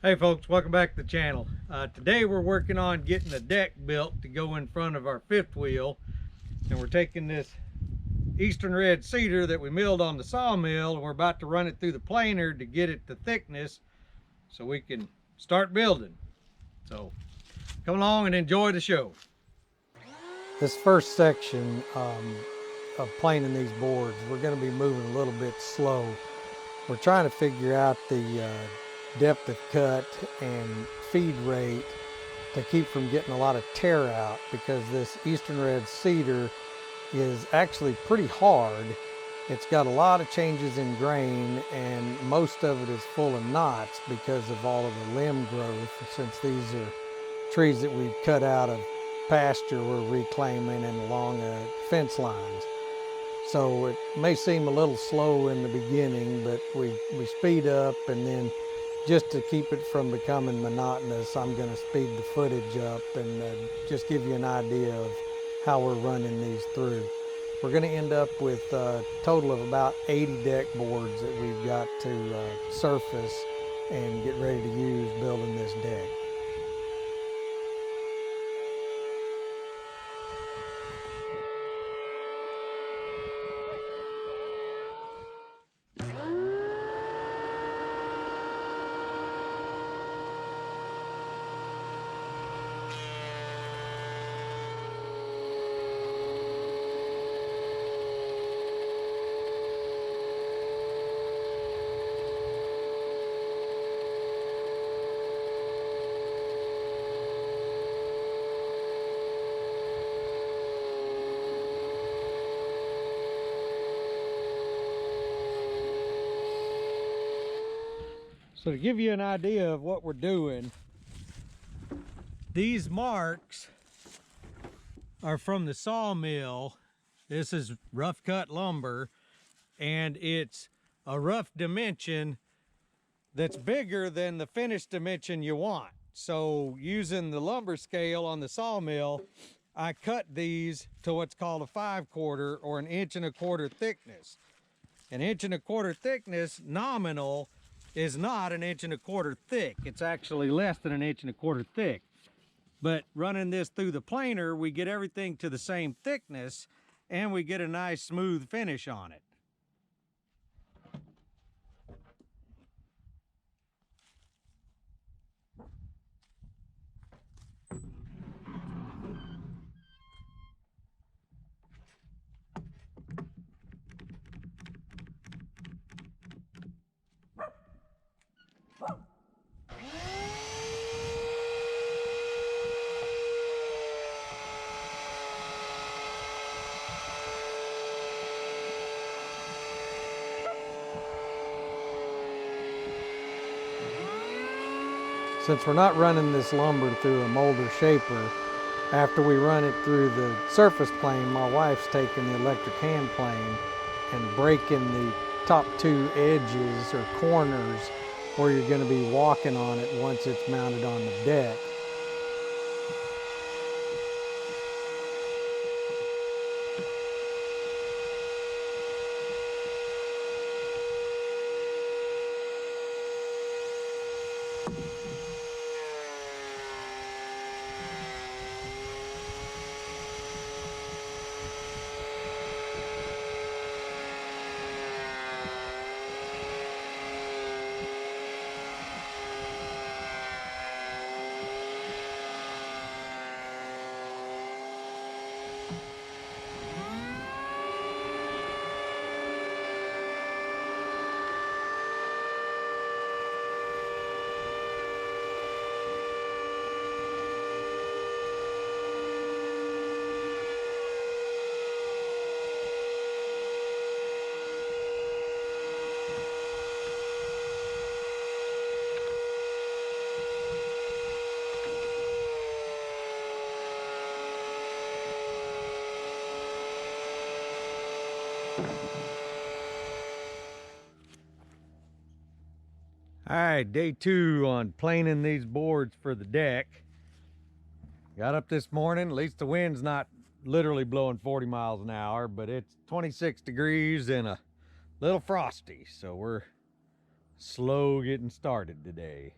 Hey folks, welcome back to the channel. Today we're working on getting a deck built to go in front of our fifth wheel, and we're taking this Eastern Red cedar that we milled on the sawmill, and we're about to run it through the planer to get it to thickness so we can start building. So come along and enjoy the show. This first section of planing these boards, we're going to be moving a little bit slow. We're trying to figure out the depth of cut and feed rate to keep from getting a lot of tear out, because this Eastern Red cedar is actually pretty hard. It's got a lot of changes in grain, and most of it is full of knots because of all of the limb growth. Since these are trees that we've cut out of pasture, we're reclaiming and along fence lines. So it may seem a little slow in the beginning, but we speed up, and then just to keep it from becoming monotonous, I'm going to speed the footage up and just give you an idea of how we're running these through. We're going to end up with a total of about 80 deck boards that we've got to surface and get ready to use building this deck. So to give you an idea of what we're doing, these marks are from the sawmill. This is rough cut lumber, and it's a rough dimension that's bigger than the finished dimension you want. So using the lumber scale on the sawmill, I cut these to what's called a 5/4 or 1.25 inch thickness. 1.25 inch thickness nominal is not 1.25 inch thick. It's actually less than 1.25 inch thick. But running this through the planer, we get everything to the same thickness, and we get a nice smooth finish on it. Since we're not running this lumber through a molder shaper, after we run it through the surface plane, my wife's taking the electric hand plane and breaking the top two edges or corners where you're going to be walking on it once it's mounted on the deck. All right, day 2 on planing these boards for the deck. Got up this morning, at least the wind's not literally blowing 40 miles an hour, but it's 26 degrees and a little frosty, so we're slow getting started today.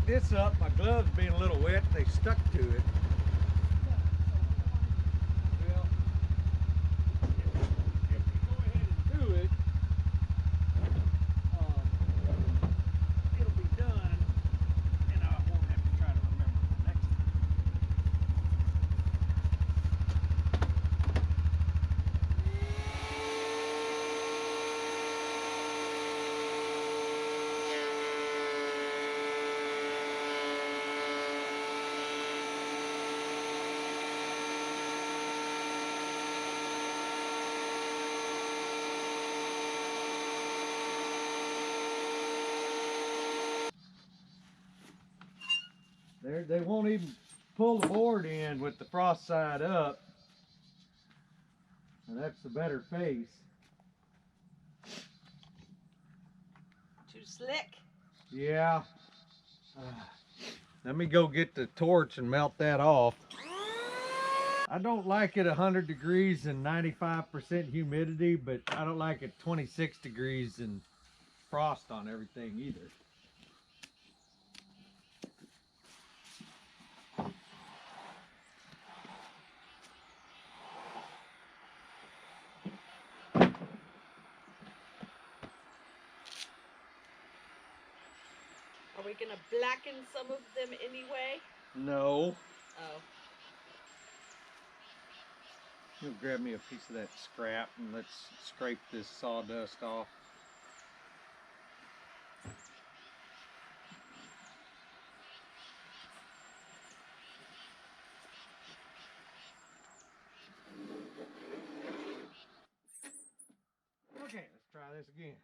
this up. My gloves being a little wet, they stuck to it. Well, if you go ahead and do it, it'll be done, and I won't have to try to remember the next time. They won't even pull the board in with the frost side up. And that's the better face. Too slick. Yeah. Let me go get the torch and melt that off. I don't like it 100 degrees and 95% humidity, but I don't like it 26 degrees and frost on everything either. Are we gonna blacken some of them anyway? No. Oh. You'll grab me a piece of that scrap and let's scrape this sawdust off. Okay, let's try this again.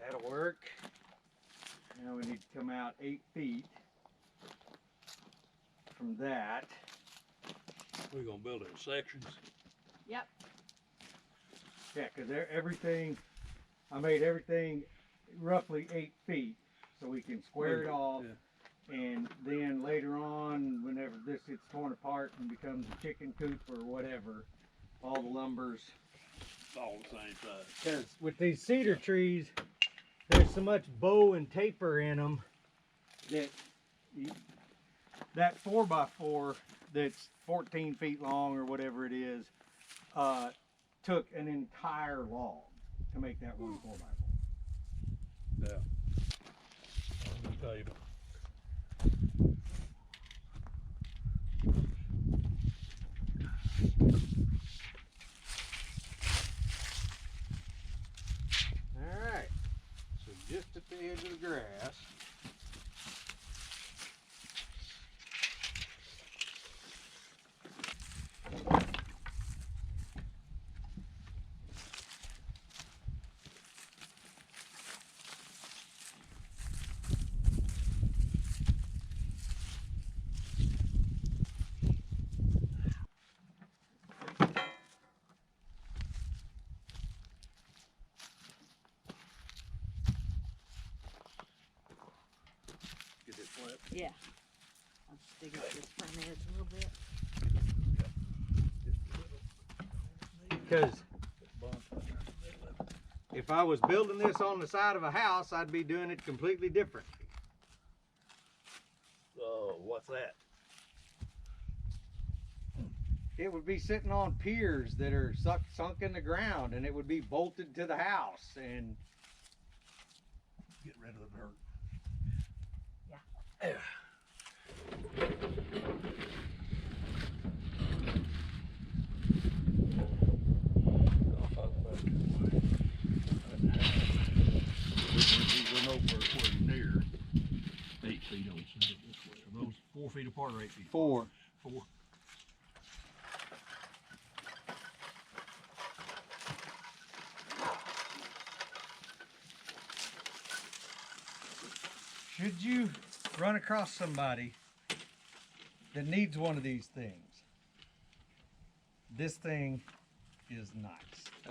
That'll work. Now we need to come out 8 feet from that. We're gonna build it in sections. Yep. Yeah, because everything, I made everything roughly 8 feet so we can square it off. Yeah. And then later on, whenever this gets torn apart and becomes a chicken coop or whatever, all the lumber's. All the same size. Because with these cedar trees, there's so much bow and taper in them that that 4x4 that's 14 feet long or whatever it is, took an entire log to make that one 4x4. Yeah. On the table. Alright, so just at the edge of the grass. Get it flat. Yeah. I'll just dig up this front edge a little bit. Because if I was building this on the side of a house, I'd be doing it completely different. Oh, what's that? It would be sitting on piers that are sunk in the ground, and it would be bolted to the house. And Get rid of the dirt. Yeah. We know we're near 8 feet on this way. Are those 4 feet apart or 8 feet? 4. 4. Should you run across somebody that needs one of these things, this thing is nice.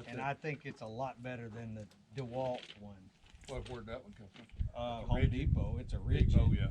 And I think it's a lot better than the DeWalt one. Where'd that one come from? Home Ridge? Depot. It's a Ridge. Oh, yeah.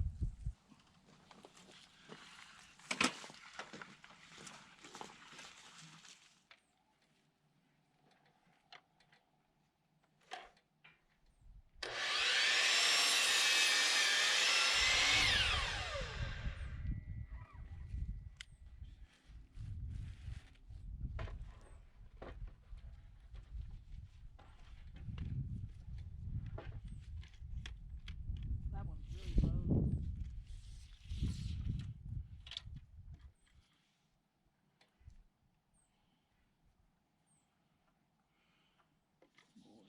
That one's really low.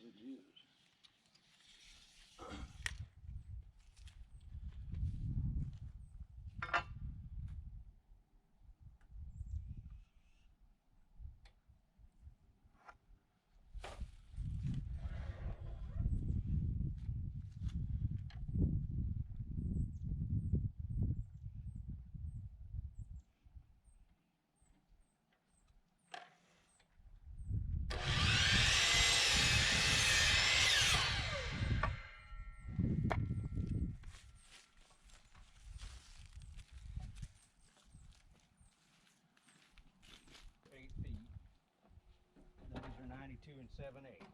It is. Those are 92 and 7/8.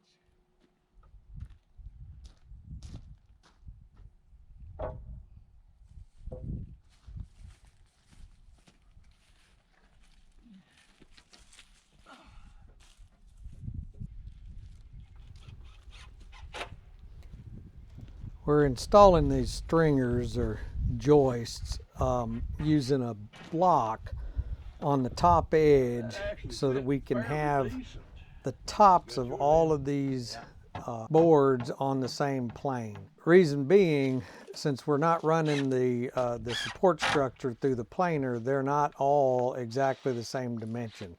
We're installing these stringers or joists using a block on the top edge so that we can have the tops of all of these boards on the same plane. Reason being, since we're not running the support structure through the planer, they're not all exactly the same dimension.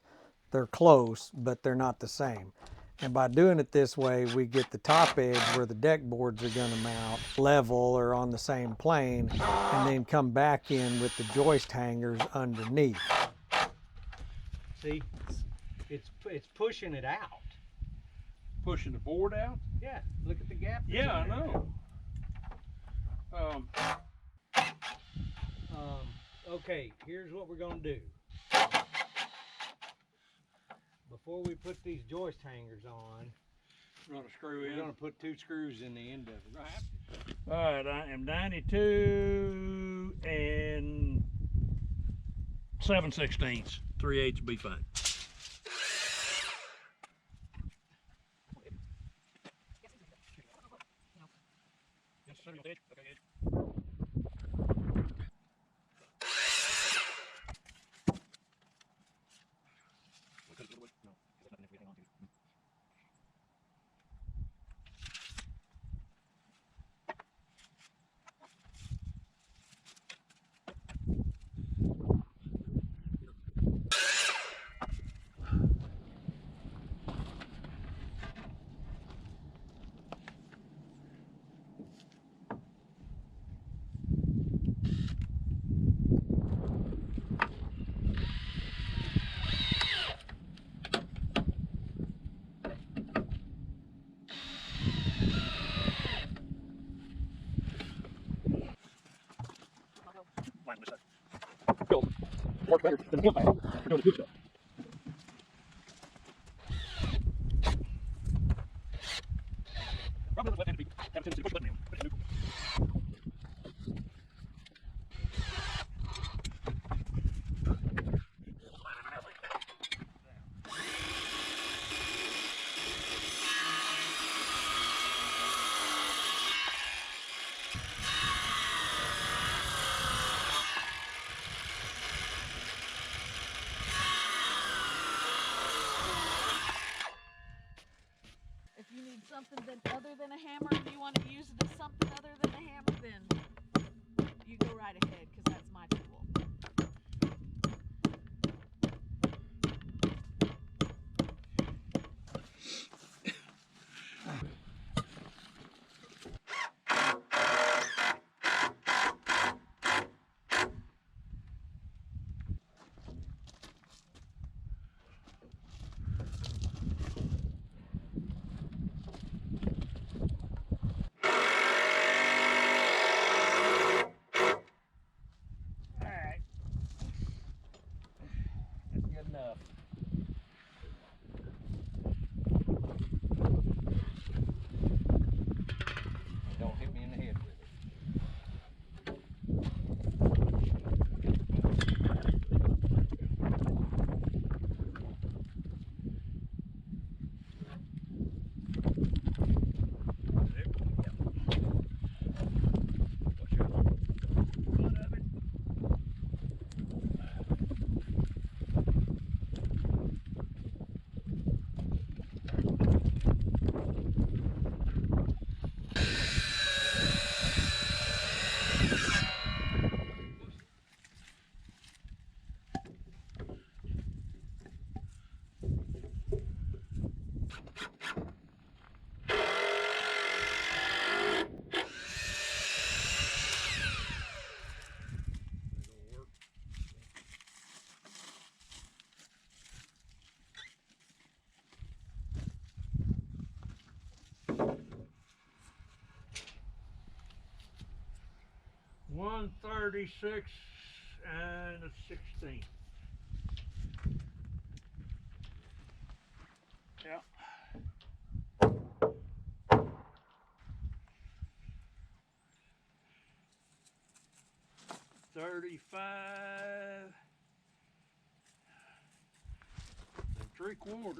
They're close, but they're not the same. And by doing it this way, we get the top edge where the deck boards are going to mount level or on the same plane, and then come back in with the joist hangers underneath. See, it's pushing it out. Pushing the board out? Yeah, look at the gap. that's Yeah, I in there. know. Okay, here's what we're gonna do. Before we put these joist hangers on, Run a screw we're in. gonna put 2 screws in the end of it. We're gonna have to. All right, I am 92 and 7/16. 3/8 would be fine. Work better than the We're doing the good stuff. Probably let be have a tendency to push the button in. If you need something other than a hammer, and you want to use it as something other than a hammer, then you go right ahead, because that's my tool. Alright. That's good enough. Don't hit me in the head with it. One 36 and a 16. Yeah. $35 and 3/4.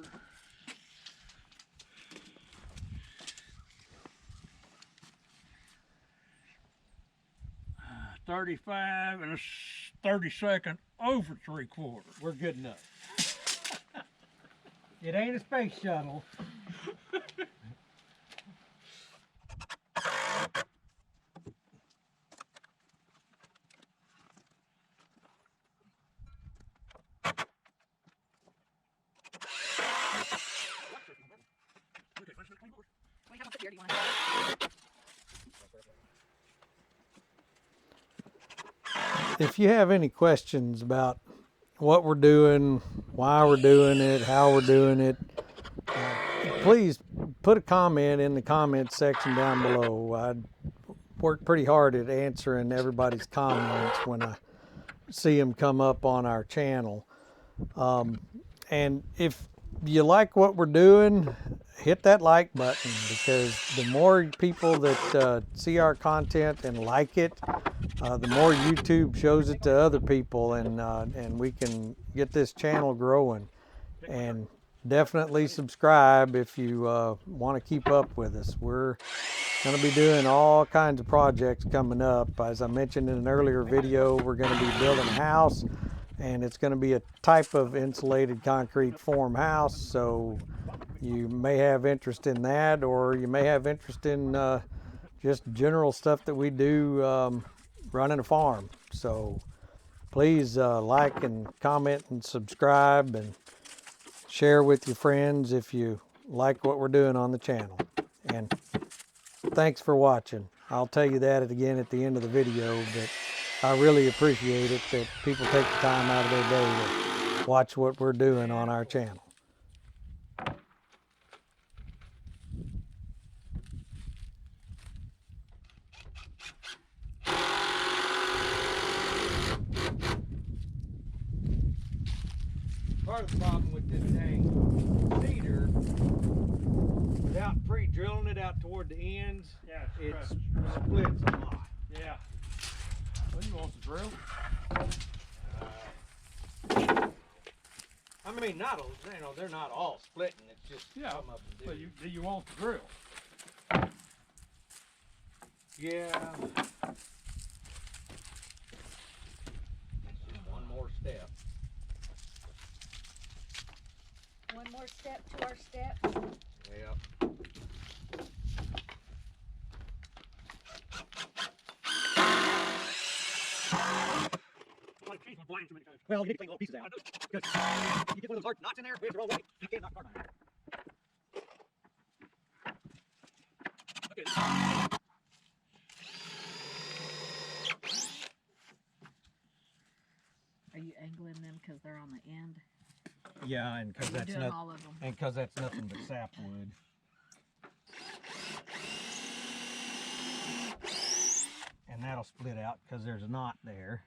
35 and a 32nd over 3/4. We're good enough. It ain't a space shuttle. If you have any questions about what we're doing, why we're doing it, how we're doing it, please put a comment in the comment section down below. I work pretty hard at answering everybody's comments when I see them come up on our channel. And if you like what we're doing, hit that like button, because the more people that see our content and like it, the more YouTube shows it to other people, and we can get this channel growing. And definitely subscribe if you want to keep up with us. We're going to be doing all kinds of projects coming up. As I mentioned in an earlier video, we're going to be building a house, and it's going to be a type of insulated concrete form house. So you may have interest in that, or you may have interest in just general stuff that we do running a farm. So please like and comment and subscribe, and share with your friends if you like what we're doing on the channel. And thanks for watching. I'll tell you that again at the end of the video, but I really appreciate it that people take the time out of their day to watch what we're doing on our channel. Part of the problem with this dang cedar, without pre-drilling it out toward the ends, it splits a lot. Yeah. Well, you want to drill? I mean, not all, they're not all splitting. It's just some of them do. So do you want to drill? Yeah. It's just one more step. One more step to our step. Yep. Well, you need to clean all pieces out. Because you get one of those large knots in there, we have to roll away. You can't knock the card out. Okay. Are you angling them because they're on the end? Yeah, and because that's doing all of them. and because that's nothing but sapwood. And that'll split out because there's a knot there.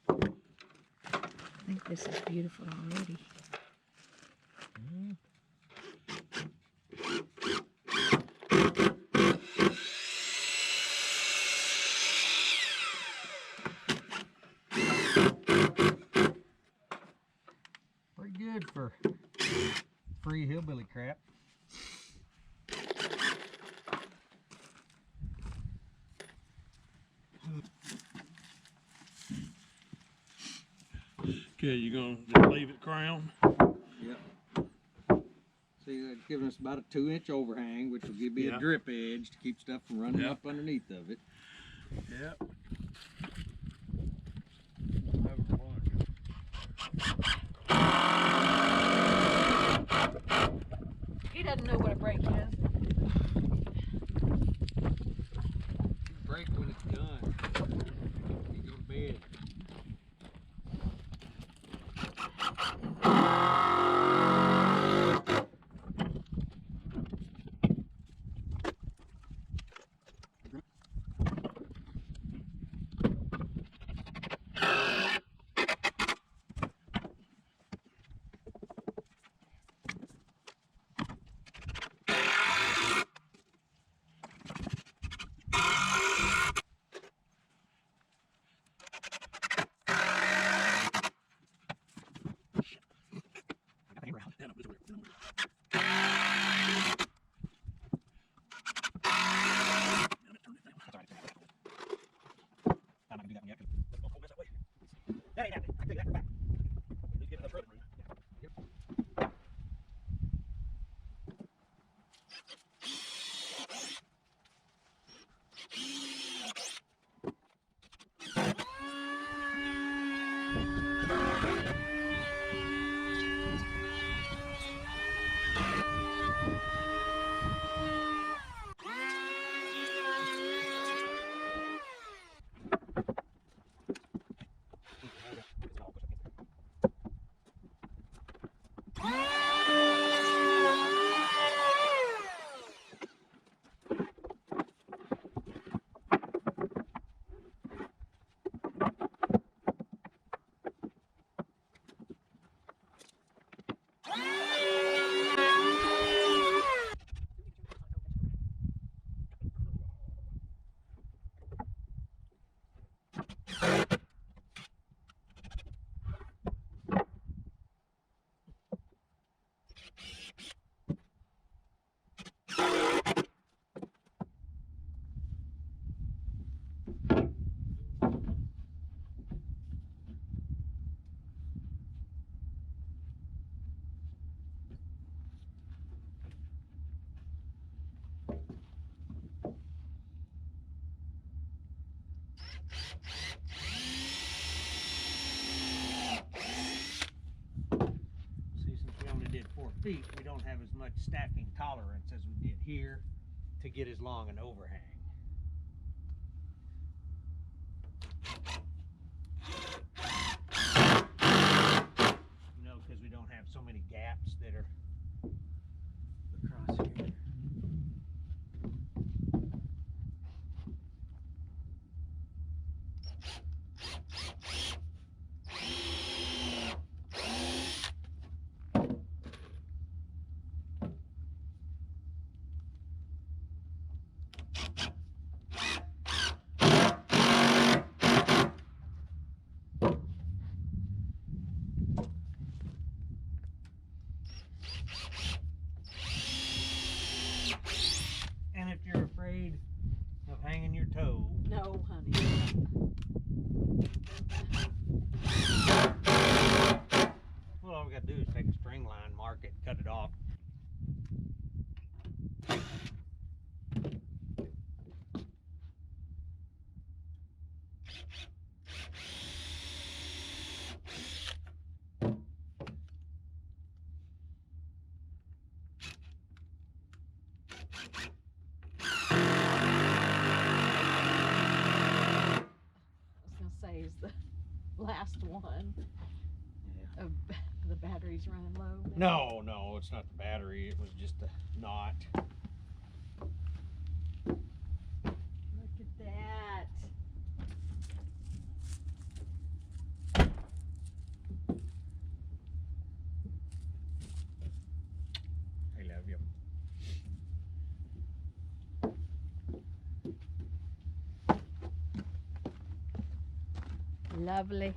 I think this is beautiful already. Pretty good for free hillbilly crap. Okay, you gonna just leave it crown? Yep. See, that's giving us about a 2-inch overhang, which will give me a drip edge to keep stuff from running up underneath of it. Yep. He doesn't know what a brake is. Break when it's done. You go to bed. That ain't happening. I can do that. We're back. Need to get enough room. feet, we don't have as much stacking tolerance as we did here to get as long an overhang. You know, because we don't have so many gaps that are across here. And if you're afraid of hanging your toe, No, honey. well, all we gotta do is take a string line, mark it, cut it off. I was gonna say is the last one. Yeah. The battery's running low. maybe? No, no, it's not the battery. It was just a knot. Look at that. I love you. Lovely.